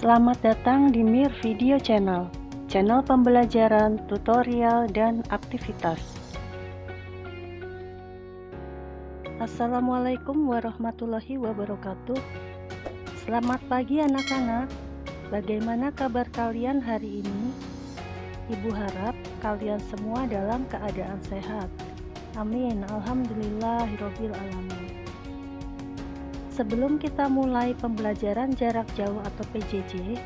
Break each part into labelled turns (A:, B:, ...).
A: Selamat datang di Mir Video Channel, channel pembelajaran, tutorial, dan aktivitas. Assalamualaikum warahmatullahi wabarakatuh. Selamat pagi anak-anak. Bagaimana kabar kalian hari ini? Ibu harap kalian semua dalam keadaan sehat. Amin. Alhamdulillahirabbil alamin. Sebelum kita mulai pembelajaran jarak jauh atau PJJ,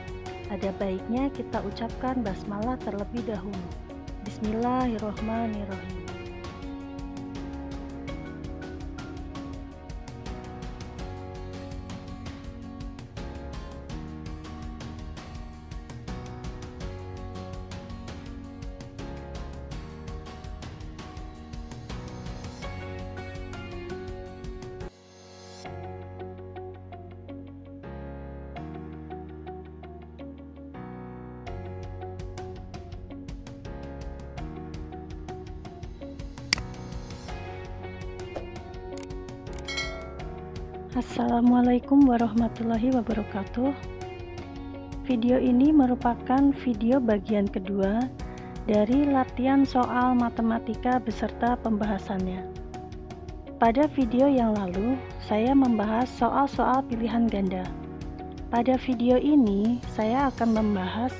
A: ada baiknya kita ucapkan basmalah terlebih dahulu. Bismillahirrahmanirrahim. Assalamualaikum warahmatullahi wabarakatuh. Video ini merupakan video bagian kedua dari latihan soal matematika beserta pembahasannya. Pada video yang lalu, saya membahas soal-soal pilihan ganda. Pada video ini, saya akan membahas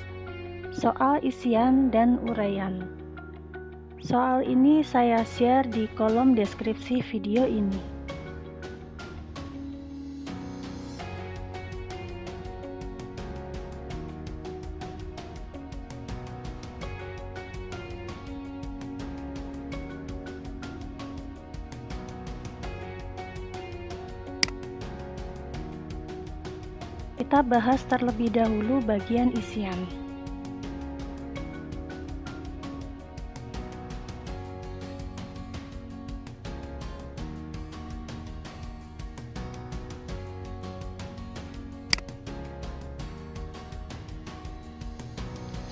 A: soal isian dan uraian. Soal ini saya share di kolom deskripsi video ini. Kita bahas terlebih dahulu bagian isian.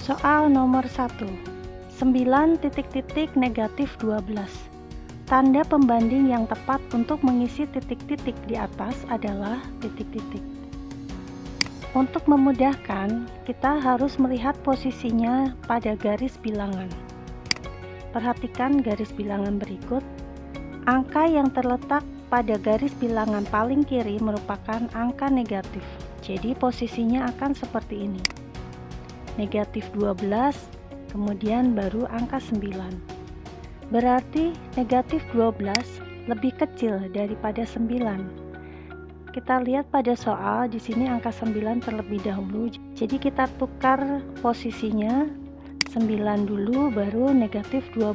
A: Soal nomor 1. 9 titik-titik negatif 12. Tanda pembanding yang tepat untuk mengisi titik-titik di atas adalah titik-titik. Untuk memudahkan, kita harus melihat posisinya pada garis bilangan. Perhatikan garis bilangan berikut. Angka yang terletak pada garis bilangan paling kiri merupakan angka negatif. Jadi posisinya akan seperti ini. Negatif 12, kemudian baru angka 9. Berarti negatif 12 lebih kecil daripada 9. Kita lihat pada soal di sini angka 9 terlebih dahulu. Jadi kita tukar posisinya 9 dulu baru negatif 12.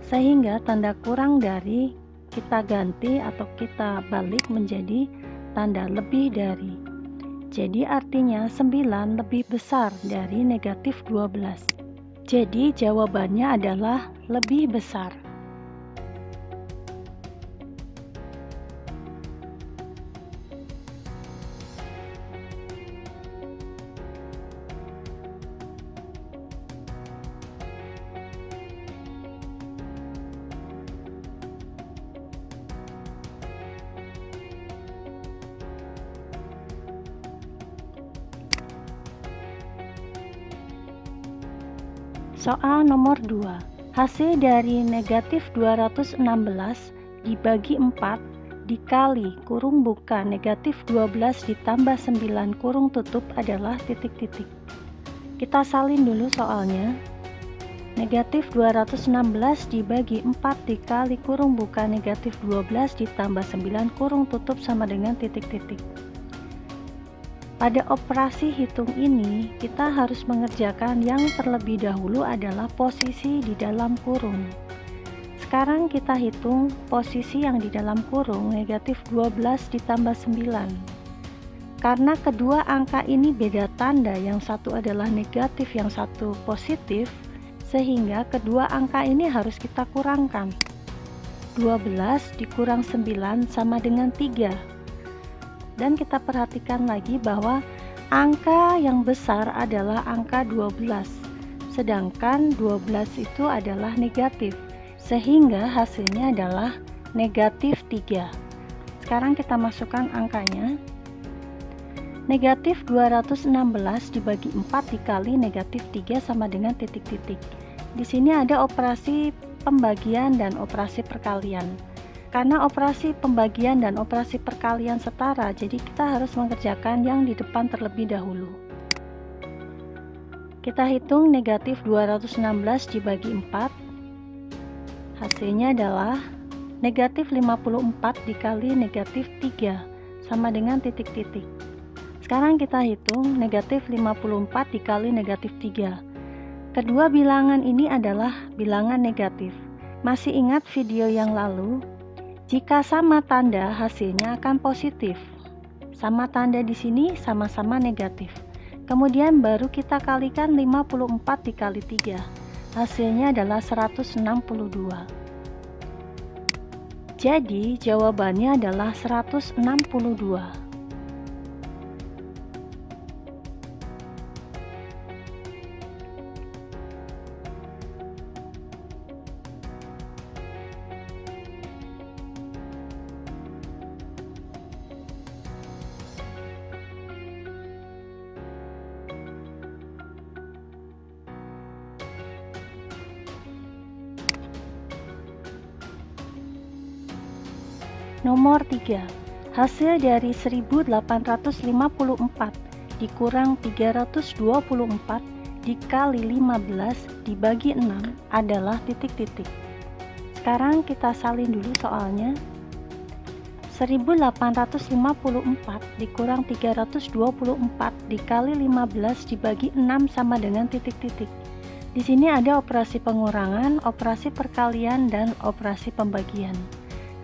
A: Sehingga tanda kurang dari kita ganti atau kita balik menjadi tanda lebih dari. Jadi artinya 9 lebih besar dari negatif 12. Jadi jawabannya adalah lebih besar. Soal nomor 2. Hasil dari negatif 216 dibagi 4 dikali kurung buka negatif 12 ditambah 9 kurung tutup adalah titik-titik. Kita salin dulu soalnya. Negatif 216 dibagi 4 dikali kurung buka negatif 12 ditambah 9 kurung tutup sama dengan titik-titik. Pada operasi hitung ini, kita harus mengerjakan yang terlebih dahulu adalah posisi di dalam kurung. Sekarang kita hitung posisi yang di dalam kurung negatif 12 ditambah 9. Karena kedua angka ini beda tanda, yang satu adalah negatif, yang satu positif, sehingga kedua angka ini harus kita kurangkan. 12 dikurang 9 sama dengan 3. Dan kita perhatikan lagi bahwa angka yang besar adalah angka 12, sedangkan 12 itu adalah negatif, sehingga hasilnya adalah negatif 3. Sekarang kita masukkan angkanya. Negatif 216 dibagi 4 dikali negatif 3 sama dengan titik-titik. Di sini ada operasi pembagian dan operasi perkalian. Karena operasi pembagian dan operasi perkalian setara, jadi kita harus mengerjakan yang di depan terlebih dahulu. Kita hitung negatif 216 dibagi 4. Hasilnya adalah negatif 54 dikali negatif 3 sama dengan titik-titik. Sekarang kita hitung negatif 54 dikali negatif 3. Kedua bilangan ini adalah bilangan negatif. Masih ingat video yang lalu? Jika sama tanda, hasilnya akan positif. Sama tanda di sini sama-sama negatif. Kemudian baru kita kalikan 54 dikali 3. Hasilnya adalah 162. Jadi jawabannya adalah 162. Nomor 3. Hasil dari 1854 dikurang 324 dikali 15 dibagi 6 adalah titik-titik. Sekarang kita salin dulu soalnya. 1854 dikurang 324 dikali 15 dibagi 6 sama dengan titik-titik. Di sini ada operasi pengurangan, operasi perkalian, dan operasi pembagian.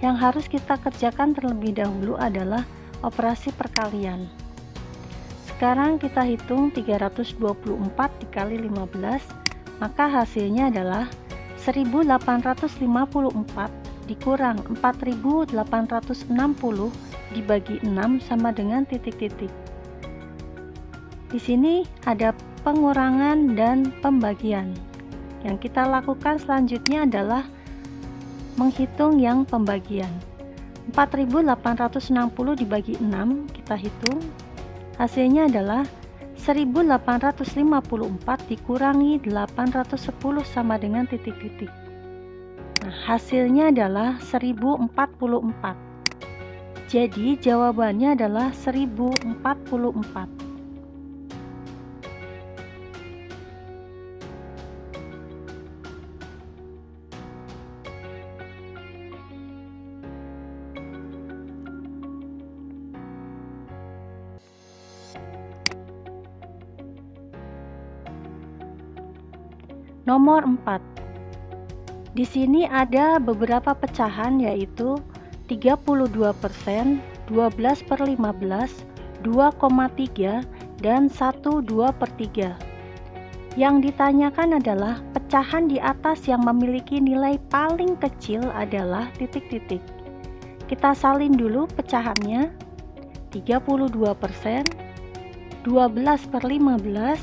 A: Yang harus kita kerjakan terlebih dahulu adalah operasi perkalian. Sekarang kita hitung 324 dikali 15, maka hasilnya adalah 1854 dikurang 4860 dibagi 6 sama dengan titik-titik. Di sini ada pengurangan dan pembagian. Yang kita lakukan selanjutnya adalah menghitung yang pembagian. 4860 dibagi 6 kita hitung. Hasilnya adalah 1854 dikurangi 810 sama dengan titik-titik. Nah, hasilnya adalah 1044. Jadi jawabannya adalah 1044. Nomor 4. Di sini ada beberapa pecahan yaitu 32%, 12/15, 2,3, dan 1/2/3. Yang ditanyakan adalah pecahan di atas yang memiliki nilai paling kecil adalah titik-titik. Kita salin dulu pecahannya. 32%, 12/15,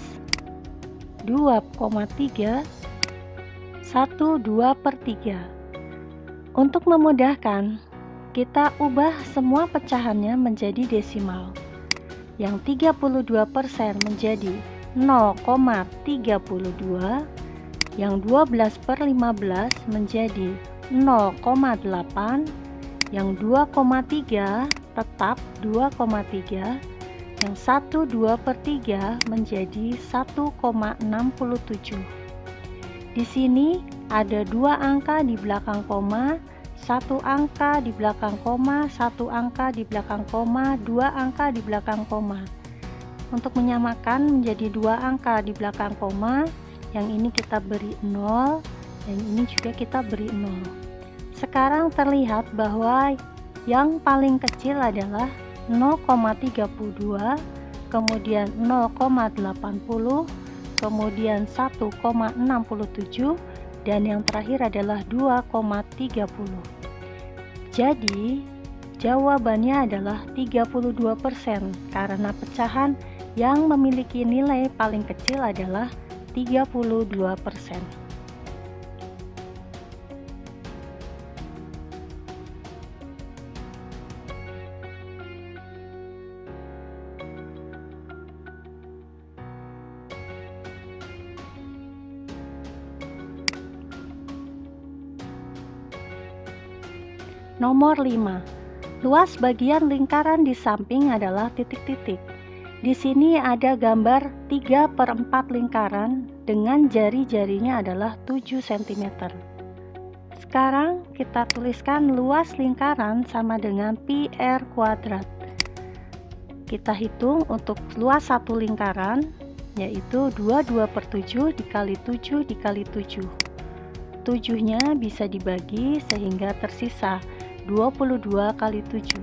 A: 2,3, 1/2/3. Untuk memudahkan, kita ubah semua pecahannya menjadi desimal. Yang 32% menjadi 0,32, yang 12/15 menjadi 0,8, yang 2,3 tetap 2,3, yang 1/2/3 menjadi 1,67. Di sini ada dua angka di belakang koma, satu angka di belakang koma, satu angka di belakang koma, dua angka di belakang koma. Untuk menyamakan menjadi dua angka di belakang koma, yang ini kita beri 0, yang ini juga kita beri 0. Sekarang terlihat bahwa yang paling kecil adalah 0,32, kemudian 0,80, kemudian 1,67, dan yang terakhir adalah 2,30. Jadi, jawabannya adalah 32% karena pecahan yang memiliki nilai paling kecil adalah 32%. Nomor 5. Luas bagian lingkaran di samping adalah titik-titik. Di sini ada gambar 3/4 lingkaran dengan jari-jarinya adalah 7 cm. Sekarang kita tuliskan luas lingkaran sama dengan pi r kuadrat. Kita hitung untuk luas satu lingkaran, yaitu 22/7 dikali 7 dikali 7. 7-nya bisa dibagi sehingga tersisa 22 kali 7.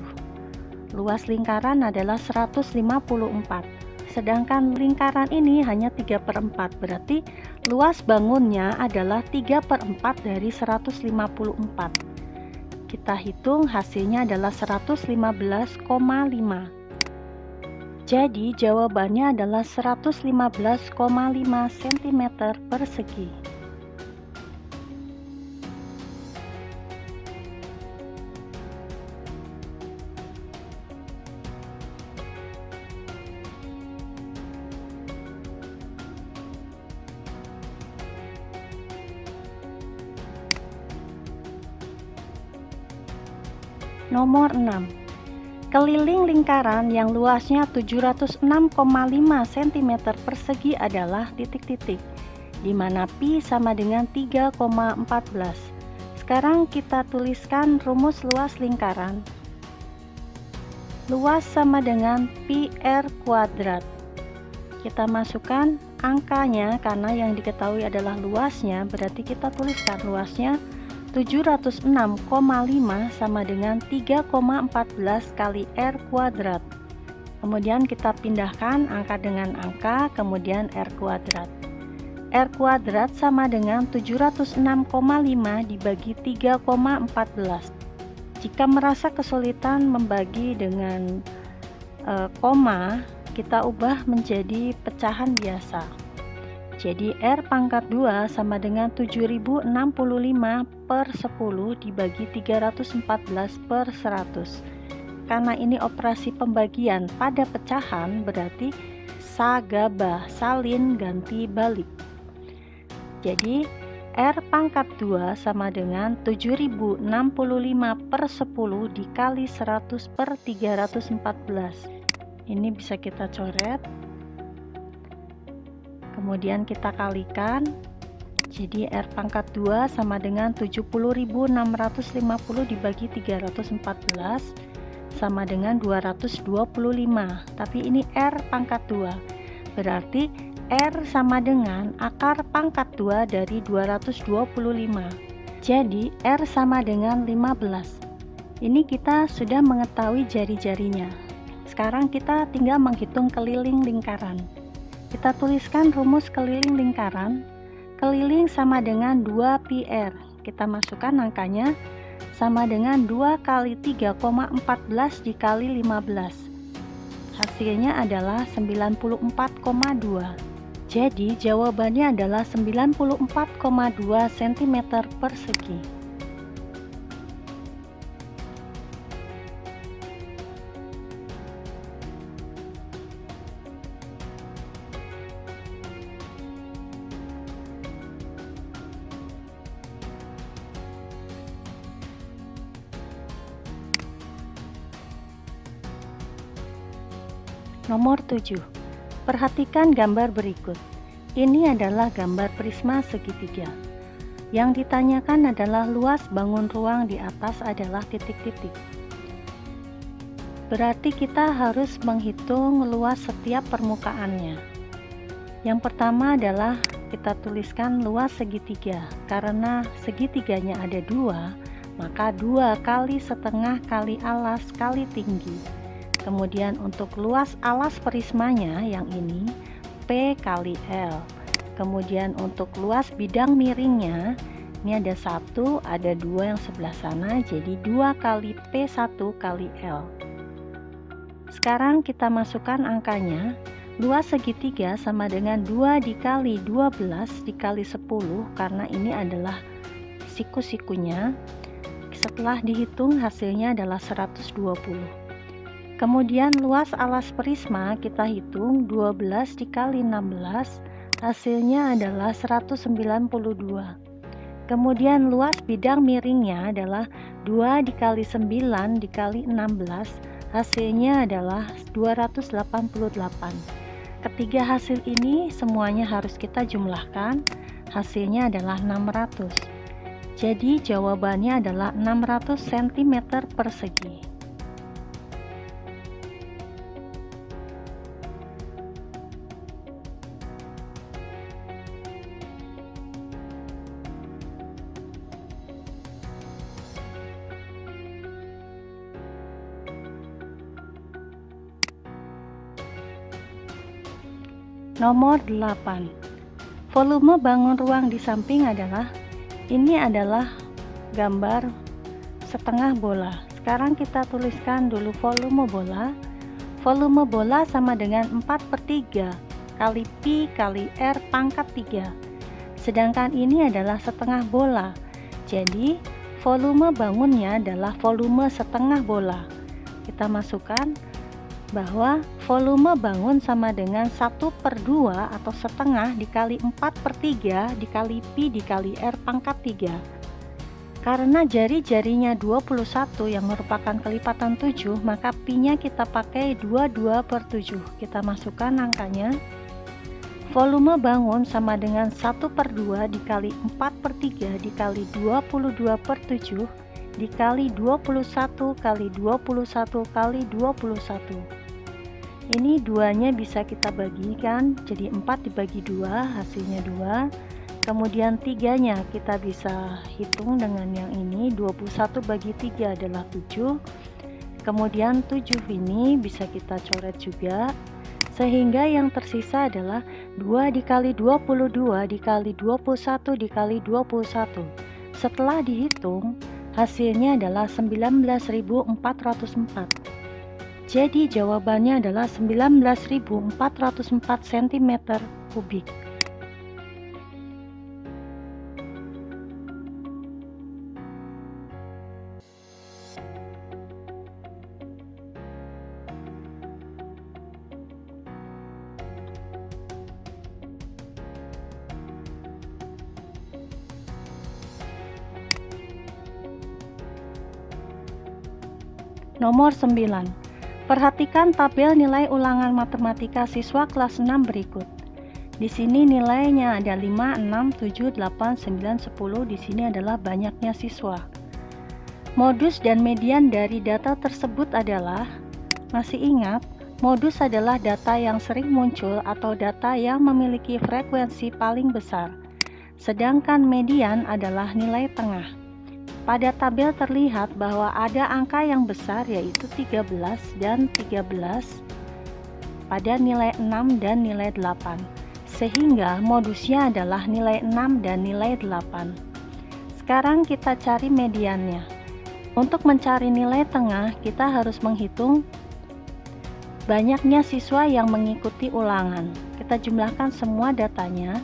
A: Luas lingkaran adalah 154. Sedangkan lingkaran ini hanya 3/4, berarti luas bangunnya adalah 3/4 dari 154. Kita hitung hasilnya adalah 115,5. Jadi jawabannya adalah 115,5 cm persegi. Nomor 6. Keliling lingkaran yang luasnya 706,5 cm persegi adalah titik-titik, di mana pi sama dengan 3,14. Sekarang kita tuliskan rumus luas lingkaran. Luas sama dengan pi r kuadrat. Kita masukkan angkanya karena yang diketahui adalah luasnya, berarti kita tuliskan luasnya 706,5 sama dengan 3,14 kali r kuadrat. Kemudian kita pindahkan angka dengan angka, kemudian r kuadrat. R kuadrat sama dengan 706,5 dibagi 3,14. Jika merasa kesulitan membagi dengan koma, kita ubah menjadi pecahan biasa. Jadi R pangkat 2 sama dengan 7065 per 10 dibagi 314 per 100. Karena ini operasi pembagian pada pecahan, berarti sagabah, salin ganti balik. Jadi R pangkat 2 sama dengan 7065 per 10 dikali 100 per 314. Ini bisa kita coret. Kemudian kita kalikan, jadi R pangkat 2 sama dengan 70.650 dibagi 314 sama dengan 225. Tapi ini R pangkat 2, berarti R sama dengan akar pangkat 2 dari 225. Jadi R sama dengan 15. Ini kita sudah mengetahui jari-jarinya. Sekarang kita tinggal menghitung keliling lingkaran. Kita tuliskan rumus keliling lingkaran. Keliling sama dengan 2 pi r. Kita masukkan angkanya sama dengan 2 kali 3,14 dikali 15. Hasilnya adalah 94,2. Jadi jawabannya adalah 94,2 cm persegi. Nomor 7. Perhatikan gambar berikut. Ini adalah gambar prisma segitiga. Yang ditanyakan adalah luas bangun ruang di atas adalah titik-titik. Berarti kita harus menghitung luas setiap permukaannya. Yang pertama adalah kita tuliskan luas segitiga. Karena segitiganya ada 2, maka 2 kali setengah kali alas kali tinggi. Kemudian untuk luas alas prismanya yang ini P kali L. Kemudian untuk luas bidang miringnya Ini ada 1, ada 2 yang sebelah sana, jadi 2 kali P1 kali L. Sekarang kita masukkan angkanya. Luas segitiga sama dengan 2 dikali 12 dikali 10, karena ini adalah siku-sikunya. Setelah dihitung hasilnya adalah 120. Kemudian luas alas prisma kita hitung, 12 dikali 16, hasilnya adalah 192. Kemudian luas bidang miringnya adalah 2 dikali 9 dikali 16, hasilnya adalah 288. Ketiga hasil ini semuanya harus kita jumlahkan, hasilnya adalah 600. Jadi jawabannya adalah 600 cm persegi. Nomor 8. Volume bangun ruang di samping adalah, ini adalah gambar setengah bola. Sekarang kita tuliskan dulu volume bola. Volume bola sama dengan 4/3 kali Pi kali R pangkat 3. Sedangkan ini adalah setengah bola. Jadi volume bangunnya adalah volume setengah bola. Kita masukkan bahwa volume bangun sama dengan 1/2 atau setengah dikali 4/3 dikali Pi dikali R pangkat 3. Karena jari-jarinya 21 yang merupakan kelipatan 7, maka Pi-nya kita pakai 22/7. Kita masukkan angkanya. Volume bangun sama dengan 1/2 dikali 4/3 dikali 22/7 dikali 21 kali 21 kali 21. Ini duanya bisa kita bagikan, jadi 4 dibagi 2 hasilnya 2. Kemudian 3-nya kita bisa hitung dengan yang ini, 21 bagi 3 adalah 7. Kemudian 7 ini bisa kita coret juga, sehingga yang tersisa adalah 2 dikali 22 dikali 21 dikali 21. Setelah dihitung, hasilnya adalah 19.404. Jadi jawabannya adalah 19.404 cm kubik. Nomor 9. Perhatikan tabel nilai ulangan matematika siswa kelas 6 berikut. Di sini nilainya ada 5, 6, 7, 8, 9, 10. Di sini adalah banyaknya siswa. Modus dan median dari data tersebut adalah, masih ingat, modus adalah data yang sering muncul atau data yang memiliki frekuensi paling besar. Sedangkan median adalah nilai tengah. Pada tabel terlihat bahwa ada angka yang besar yaitu 13 dan 13 pada nilai 6 dan nilai 8, sehingga modusnya adalah nilai 6 dan nilai 8. Sekarang kita cari mediannya. Untuk mencari nilai tengah, kita harus menghitung banyaknya siswa yang mengikuti ulangan. Kita jumlahkan semua datanya,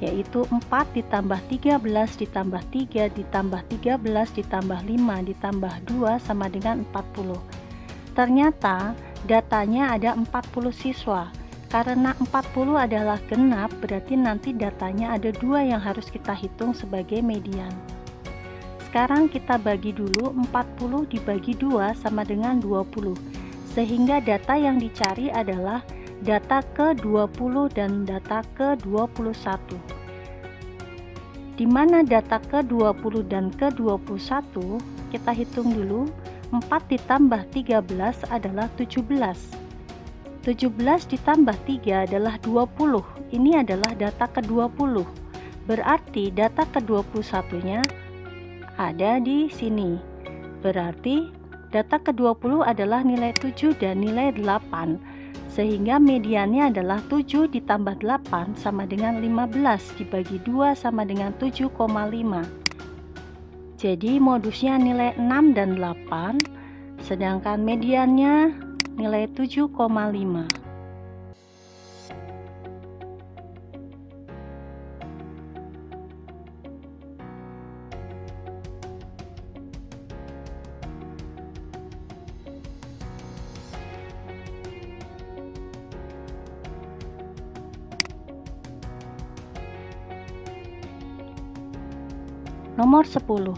A: yaitu 4 ditambah 13 ditambah 3 ditambah 13 ditambah 5 ditambah 2 sama dengan 40. Ternyata datanya ada 40 siswa. Karena 40 adalah genap, berarti nanti datanya ada 2 yang harus kita hitung sebagai median. Sekarang kita bagi dulu, 40 dibagi 2 sama dengan 20. Sehingga data yang dicari adalah data ke-20 dan data ke-21. Di mana data ke-20 dan ke-21, kita hitung dulu. 4 ditambah 13 adalah 17. 17 ditambah 3 adalah 20. Ini adalah data ke-20. Berarti data ke-21-nya ada di sini. Berarti data ke-20 adalah nilai 7 dan nilai 8. sehingga mediannya adalah 7 ditambah 8 sama dengan 15 dibagi 2 sama dengan 7,5. Jadi modusnya nilai 6 dan 8, sedangkan mediannya nilai 7,5. Nomor 10.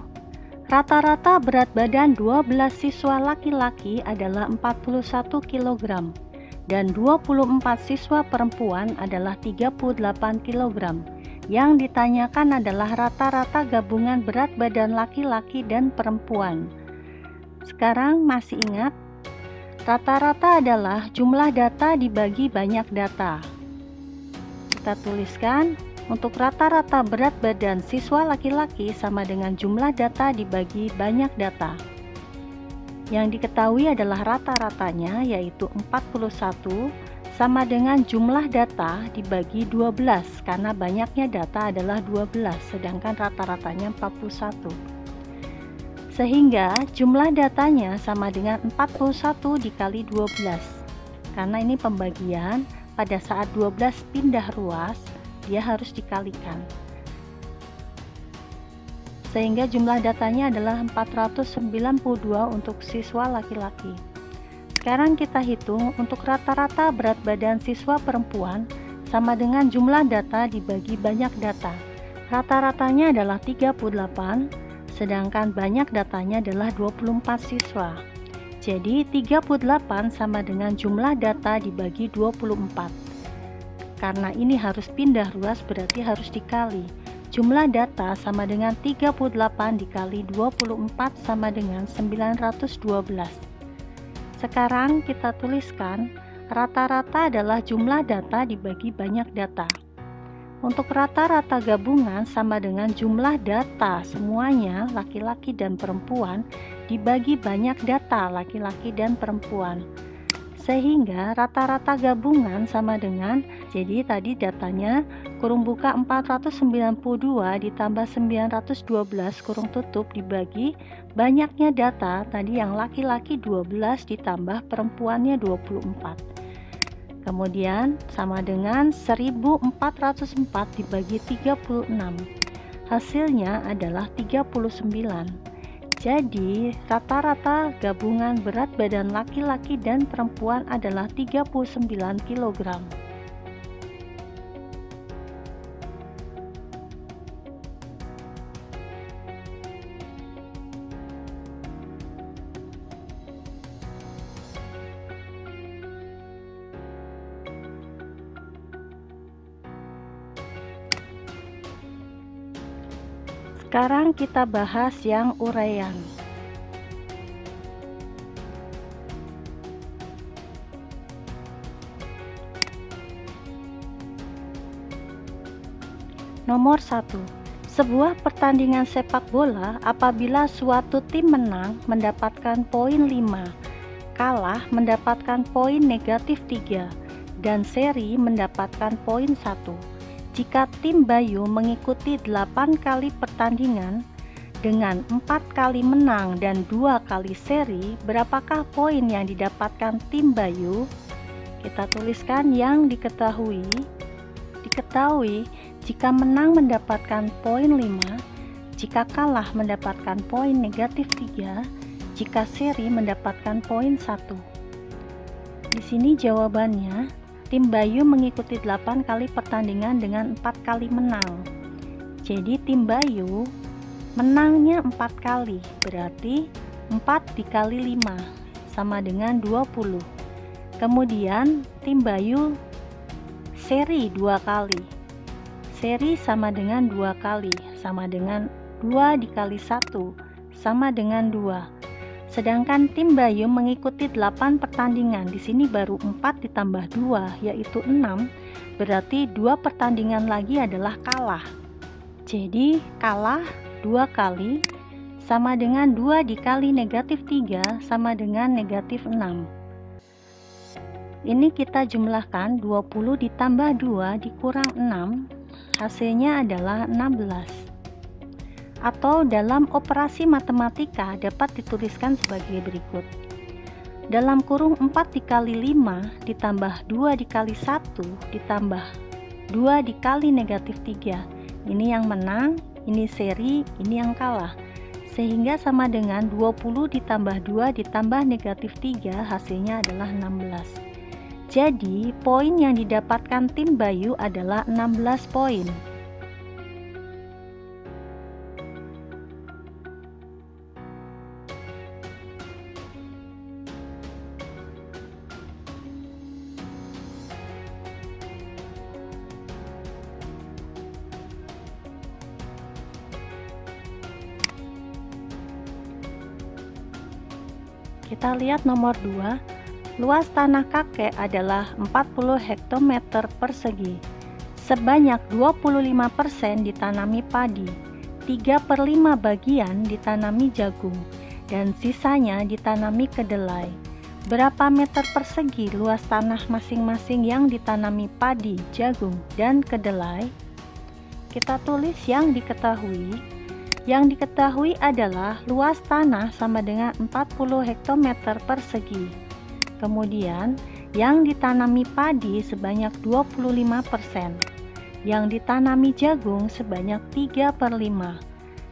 A: Rata-rata berat badan 12 siswa laki-laki adalah 41 kg dan 24 siswa perempuan adalah 38 kg. Yang ditanyakan adalah rata-rata gabungan berat badan laki-laki dan perempuan. Sekarang masih ingat? Rata-rata adalah jumlah data dibagi banyak data. Kita tuliskan. Untuk rata-rata berat badan siswa laki-laki sama dengan jumlah data dibagi banyak data. Yang diketahui adalah rata-ratanya yaitu 41 sama dengan jumlah data dibagi 12 karena banyaknya data adalah 12 sedangkan rata-ratanya 41. Sehingga jumlah datanya sama dengan 41 dikali 12. Karena ini pembagian, pada saat 12 pindah ruas dia harus dikalikan, sehingga jumlah datanya adalah 492 untuk siswa laki-laki. Sekarang kita hitung untuk rata-rata berat badan siswa perempuan sama dengan jumlah data dibagi banyak data. Rata-ratanya adalah 38, sedangkan banyak datanya adalah 24 siswa. Jadi 38 sama dengan jumlah data dibagi 24. Karena ini harus pindah ruas berarti harus dikali. Jumlah data sama dengan 38 dikali 24 sama dengan 912. Sekarang kita tuliskan rata-rata adalah jumlah data dibagi banyak data. Untuk rata-rata gabungan sama dengan jumlah data semuanya laki-laki dan perempuan dibagi banyak data laki-laki dan perempuan. Sehingga rata-rata gabungan sama dengan, jadi tadi datanya kurung buka 492 ditambah 912 kurung tutup dibagi banyaknya data tadi yang laki-laki 12 ditambah perempuannya 24. Kemudian sama dengan 1404 dibagi 36. Hasilnya adalah 39. Jadi, rata-rata gabungan berat badan laki-laki dan perempuan adalah 39 kg. Sekarang kita bahas yang uraian. Nomor 1. Sebuah pertandingan sepak bola apabila suatu tim menang mendapatkan poin 5, kalah mendapatkan poin negatif 3, dan seri mendapatkan poin 1. Jika tim Bayu mengikuti 8 kali pertandingan dengan 4 kali menang dan 2 kali seri, berapakah poin yang didapatkan tim Bayu? Kita tuliskan yang diketahui. Diketahui jika menang mendapatkan poin 5, jika kalah mendapatkan poin negatif 3, jika seri mendapatkan poin 1. Di sini jawabannya, tim Bayu mengikuti 8 kali pertandingan dengan 4 kali menang. Jadi tim Bayu menangnya 4 kali, berarti 4 dikali 5 sama dengan 20. Kemudian tim Bayu seri 2 kali. Seri sama dengan 2 kali, sama dengan 2 dikali 1 sama dengan 2. Sedangkan tim Bayu mengikuti 8 pertandingan. Di sini baru 4 ditambah 2 yaitu 6. Berarti 2 pertandingan lagi adalah kalah. Jadi kalah 2 kali sama dengan 2 dikali negatif 3 sama dengan negatif 6. Ini kita jumlahkan 20 ditambah 2 dikurang 6, hasilnya adalah 16. Atau dalam operasi matematika dapat dituliskan sebagai berikut. Dalam kurung 4 dikali 5 ditambah 2 dikali 1 ditambah 2 dikali negatif 3. Ini yang menang, ini seri, ini yang kalah. Sehingga sama dengan 20 ditambah 2 ditambah negatif 3, hasilnya adalah 16. Jadi poin yang didapatkan tim Bayu adalah 16 poin. Kita lihat nomor 2. Luas tanah kakek adalah 40 hektometer persegi. Sebanyak 25% ditanami padi, 3/5 bagian ditanami jagung, dan sisanya ditanami kedelai. Berapa meter persegi luas tanah masing-masing yang ditanami padi, jagung, dan kedelai? Kita tulis yang diketahui. Yang diketahui adalah luas tanah sama dengan 40 hektometer persegi. Kemudian, yang ditanami padi sebanyak 25%. Yang ditanami jagung sebanyak 3/5.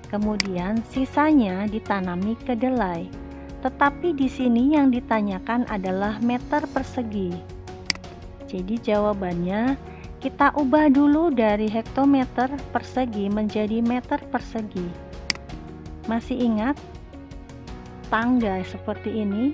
A: Kemudian, sisanya ditanami kedelai. Tetapi di sini yang ditanyakan adalah meter persegi. Jadi jawabannya kita ubah dulu dari hektometer persegi menjadi meter persegi. Masih ingat tangga seperti ini?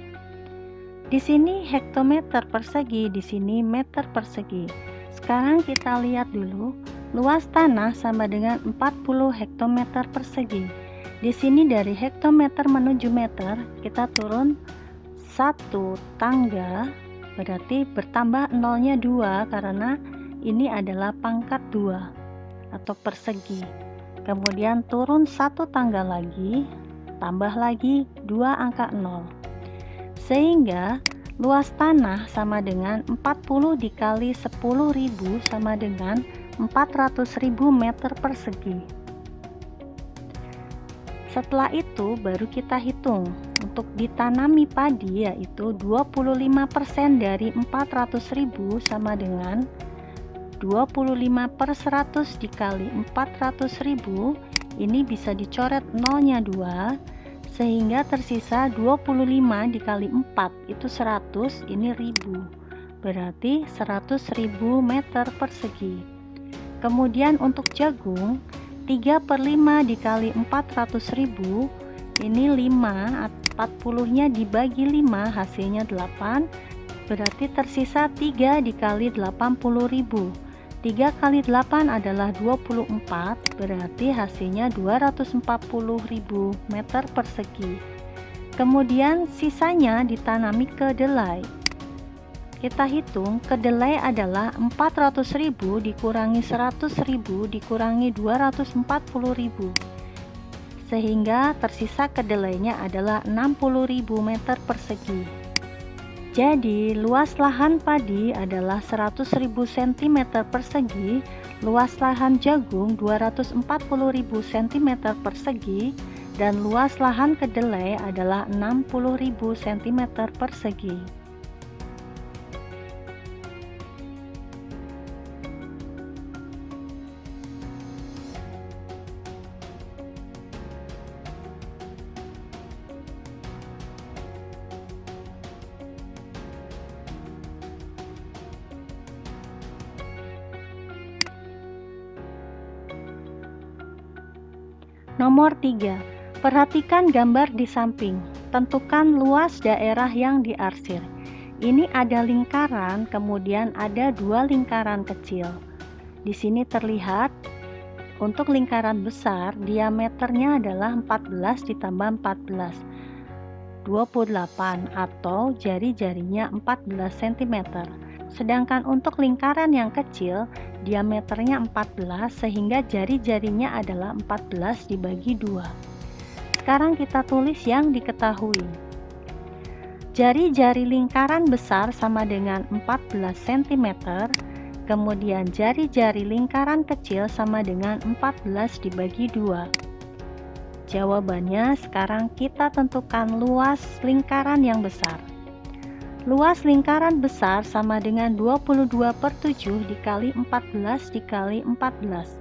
A: Di sini hektometer persegi, di sini meter persegi. Sekarang kita lihat dulu, luas tanah sama dengan 40 hektometer persegi. Di sini dari hektometer menuju meter, kita turun 1 tangga, berarti bertambah nolnya 2 karena ini adalah pangkat 2 atau persegi. Kemudian turun 1 tangga lagi, tambah lagi 2 angka 0. Sehingga luas tanah sama dengan 40 dikali 10.000 sama dengan 400.000 meter persegi. Setelah itu baru kita hitung. Untuk ditanami padi yaitu 25% dari 400.000 sama dengan 25/100 dikali 400.000, ini bisa dicoret nolnya 2, sehingga tersisa 25 dikali 4 itu 100, ini 1000, berarti 100.000 meter persegi. Kemudian untuk jagung 3/5 dikali 400.000, ini 5, 40 nya dibagi 5 hasilnya 8, berarti tersisa 3 dikali 80.000. 3 kali 8 adalah 24, berarti hasilnya 240.000 meter persegi. Kemudian sisanya ditanami kedelai. Kita hitung, kedelai adalah 400.000 dikurangi 100.000 dikurangi 240.000. Sehingga tersisa kedelainya adalah 60.000 meter persegi. Jadi, luas lahan padi adalah 100.000 cm persegi, luas lahan jagung 240.000 cm persegi, dan luas lahan kedelai adalah 60.000 cm persegi. Nomor 3. Perhatikan gambar di samping. Tentukan luas daerah yang diarsir. Ini ada lingkaran, kemudian ada 2 lingkaran kecil. Di sini terlihat untuk lingkaran besar diameternya adalah 14 ditambah 14, 28 atau jari-jarinya 14 cm. Sedangkan untuk lingkaran yang kecil diameternya 14 sehingga jari-jarinya adalah 14 dibagi 2. Sekarang kita tulis yang diketahui. Jari-jari lingkaran besar sama dengan 14 cm, kemudian jari-jari lingkaran kecil sama dengan 14 dibagi 2. Jawabannya sekarang kita tentukan luas lingkaran yang besar. Luas lingkaran besar sama dengan 22/7 dikali 14 dikali 14.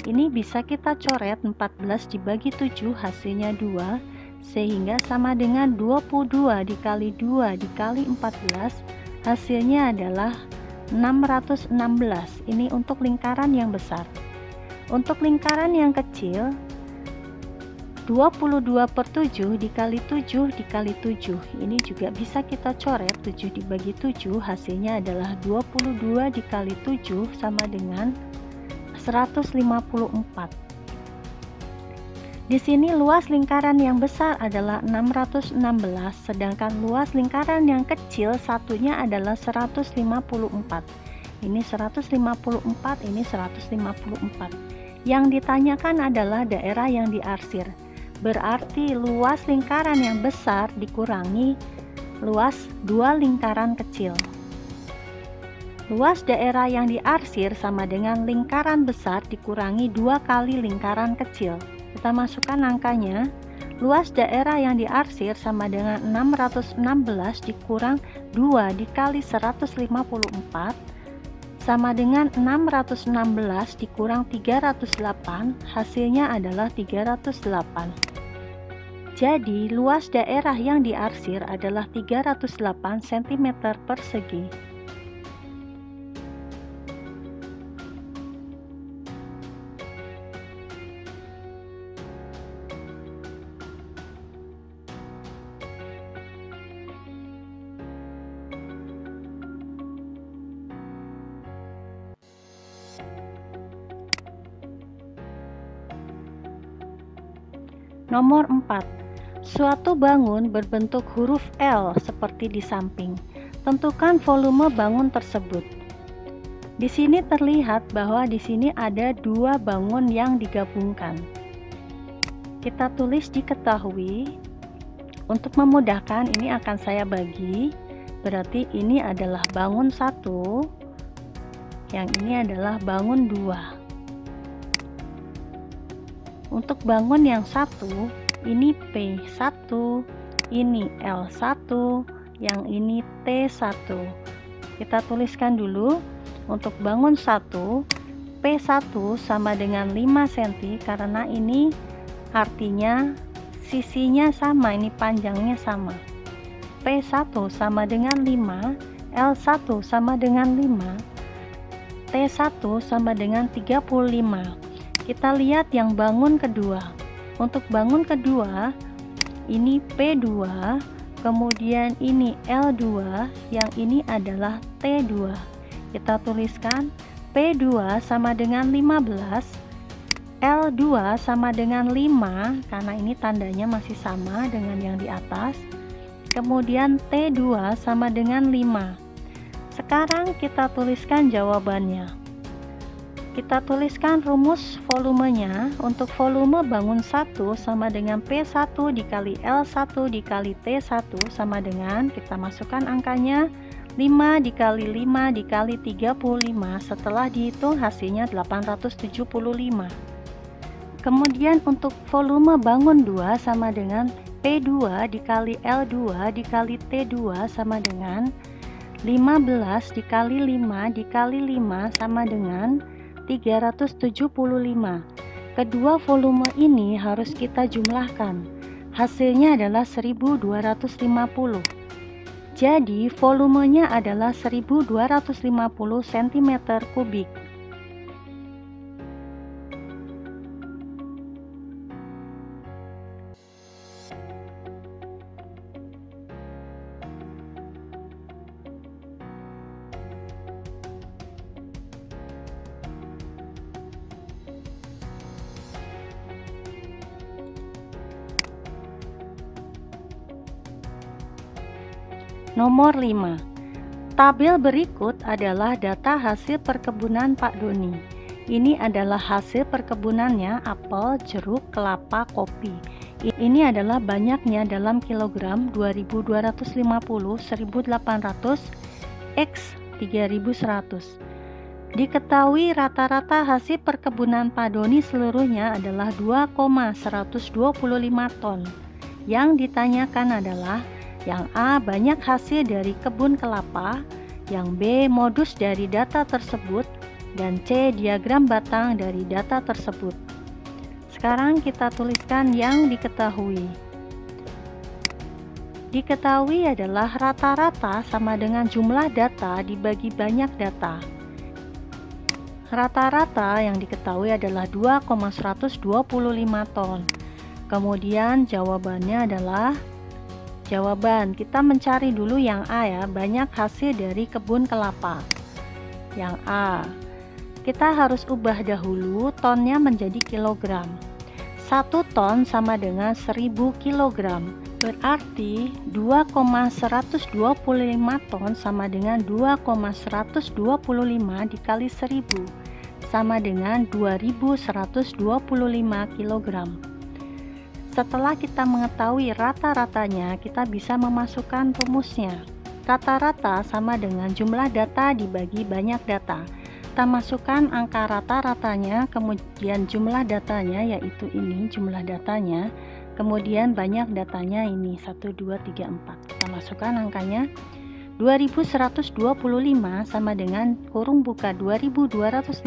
A: Ini bisa kita coret 14 dibagi 7 hasilnya 2, sehingga sama dengan 22 dikali 2 dikali 14, hasilnya adalah 616. Ini untuk lingkaran yang besar. Untuk lingkaran yang kecil, 22/7 dikali 7 dikali 7. Ini juga bisa kita coret, 7 dibagi 7 hasilnya adalah 22 dikali 7 sama dengan 154. Di sini luas lingkaran yang besar adalah 616, sedangkan luas lingkaran yang kecil satunya adalah 154. Ini 154, ini 154. Yang ditanyakan adalah daerah yang diarsir. Berarti luas lingkaran yang besar dikurangi luas dua lingkaran kecil. Luas daerah yang diarsir sama dengan lingkaran besar dikurangi 2 kali lingkaran kecil. Kita masukkan angkanya. Luas daerah yang diarsir sama dengan 616 dikurang 2 dikali 154 sama dengan 616 dikurang 308, hasilnya adalah 308. Jadi luas daerah yang diarsir adalah 308 cm persegi. Nomor 4. Suatu bangun berbentuk huruf L seperti di samping. Tentukan volume bangun tersebut. Di sini terlihat bahwa di sini ada 2 bangun yang digabungkan. Kita tulis diketahui. Untuk memudahkan ini akan saya bagi. Berarti ini adalah bangun 1, yang ini adalah bangun 2. Untuk bangun yang satu, ini P1, ini L1, yang ini T1. Kita tuliskan dulu. Untuk bangun 1, P1 sama dengan 5 cm, karena ini artinya sisinya sama, ini panjangnya sama. P1 sama dengan 5, L1 sama dengan 5, T1 sama dengan 35. Kita lihat yang bangun kedua. Untuk bangun kedua, ini P2, kemudian ini L2, yang ini adalah T2. Kita tuliskan P2 sama dengan 15, L2 sama dengan 5, karena ini tandanya masih sama dengan yang di atas. Kemudian T2 sama dengan 5. Sekarang kita tuliskan jawabannya. Kita tuliskan rumus volumenya. Untuk volume bangun 1 sama dengan P1 dikali L1 dikali T1 sama dengan, kita masukkan angkanya, 5 dikali 5 dikali 35. Setelah dihitung hasilnya 875. Kemudian untuk volume bangun 2 sama dengan P2 dikali L2 dikali T2 sama dengan 15 dikali 5 dikali 5 sama dengan 375. Kedua volume ini harus kita jumlahkan. Hasilnya adalah 1250. Jadi volumenya adalah 1250 cm3. Nomor 5. Tabel berikut adalah data hasil perkebunan Pak Doni. Ini adalah hasil perkebunannya apel, jeruk, kelapa, kopi. Ini adalah banyaknya dalam kilogram 2250, 1800, X 3100. Diketahui rata-rata hasil perkebunan Pak Doni seluruhnya adalah 2,125 ton. Yang ditanyakan adalah yang A banyak hasil dari kebun kelapa, yang B modus dari data tersebut, dan C diagram batang dari data tersebut. Sekarang kita tuliskan yang diketahui. Diketahui adalah rata-rata sama dengan jumlah data dibagi banyak data. Rata-rata yang diketahui adalah 2,125 ton. Kemudian jawabannya adalah jawaban. Kita mencari dulu yang A ya, banyak hasil dari kebun kelapa. Yang A. Kita harus ubah dahulu tonnya menjadi kilogram. 1 ton sama dengan 1000 kilogram. Berarti 2,125 ton sama dengan 2,125 dikali 1000 sama dengan 2125 kilogram. Setelah kita mengetahui rata-ratanya, kita bisa memasukkan rumusnya. Rata-rata sama dengan jumlah data dibagi banyak data. Kita masukkan angka rata-ratanya, kemudian jumlah datanya yaitu ini jumlah datanya, kemudian banyak datanya ini 1, 2, 3, 4. Kita masukkan angkanya 2125 sama dengan kurung buka 2250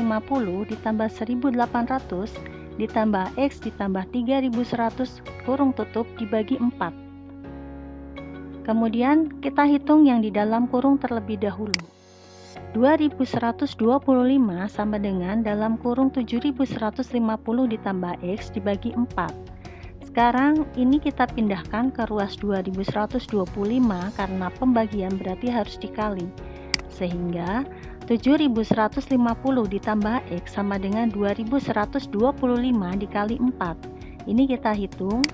A: ditambah 1800 ditambah X ditambah 3100 kurung tutup dibagi 4. Kemudian kita hitung yang di dalam kurung terlebih dahulu. 2125 sama dengan dalam kurung 7150 ditambah X dibagi 4. Sekarang ini kita pindahkan ke ruas 2125 karena pembagian berarti harus dikali. Sehingga 7150 ditambah X sama dengan 2125 dikali 4. Ini kita hitung.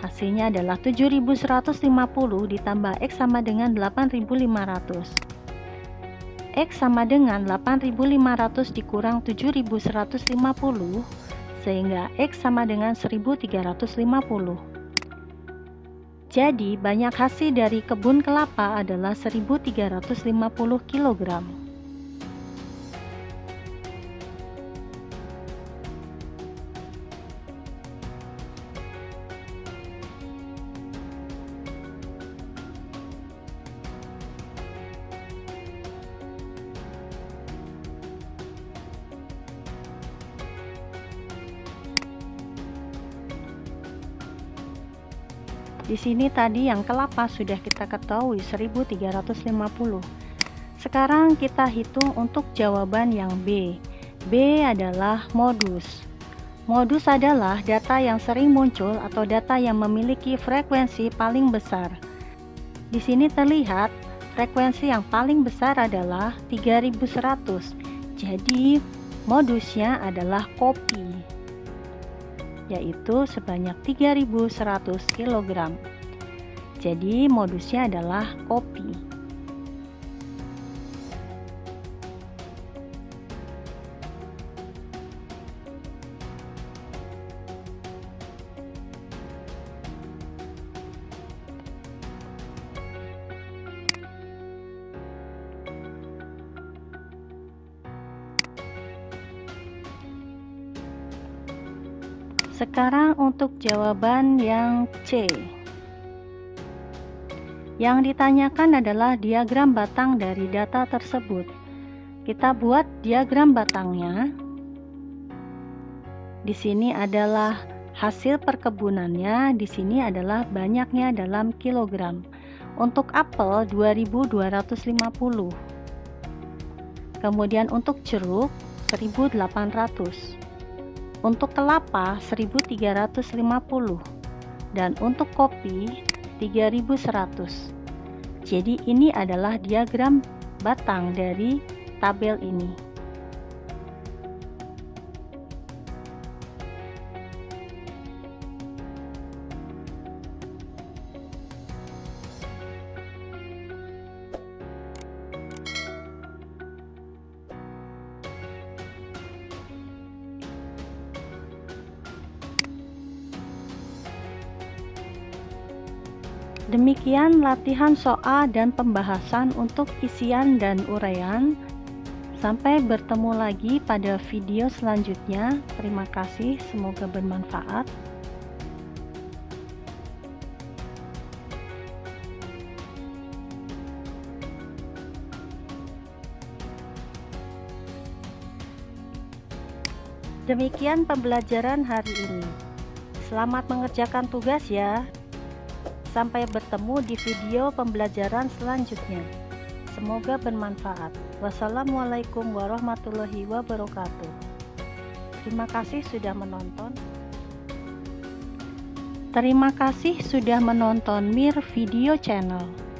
A: Hasilnya adalah 7150 ditambah X sama dengan 8500. X sama dengan 8500 dikurang 7150 sehingga X sama dengan 1350. Jadi banyak hasil dari kebun kelapa adalah 1350 kg. Di sini tadi yang kelapa sudah kita ketahui 1350. Sekarang kita hitung untuk jawaban yang B. B adalah modus. Modus adalah data yang sering muncul atau data yang memiliki frekuensi paling besar. Di sini terlihat frekuensi yang paling besar adalah 3100. Jadi modusnya adalah kopi, yaitu sebanyak 3100 kg. Jadi modusnya adalah kopi. Sekarang untuk jawaban yang C. Yang ditanyakan adalah diagram batang dari data tersebut. Kita buat diagram batangnya. Di sini adalah hasil perkebunannya, di sini adalah banyaknya dalam kilogram. Untuk apel 2250. Kemudian untuk jeruk 1800. Untuk kelapa 1350 dan untuk kopi 3100. Jadi ini adalah diagram batang dari tabel ini. Demikian latihan soal dan pembahasan untuk isian dan uraian. Sampai bertemu lagi pada video selanjutnya. Terima kasih, semoga bermanfaat. Demikian pembelajaran hari ini. Selamat mengerjakan tugas ya. Sampai bertemu di video pembelajaran selanjutnya. Semoga bermanfaat. Wassalamualaikum warahmatullahi wabarakatuh. Terima kasih sudah menonton. Terima kasih sudah menonton Mir Video Channel.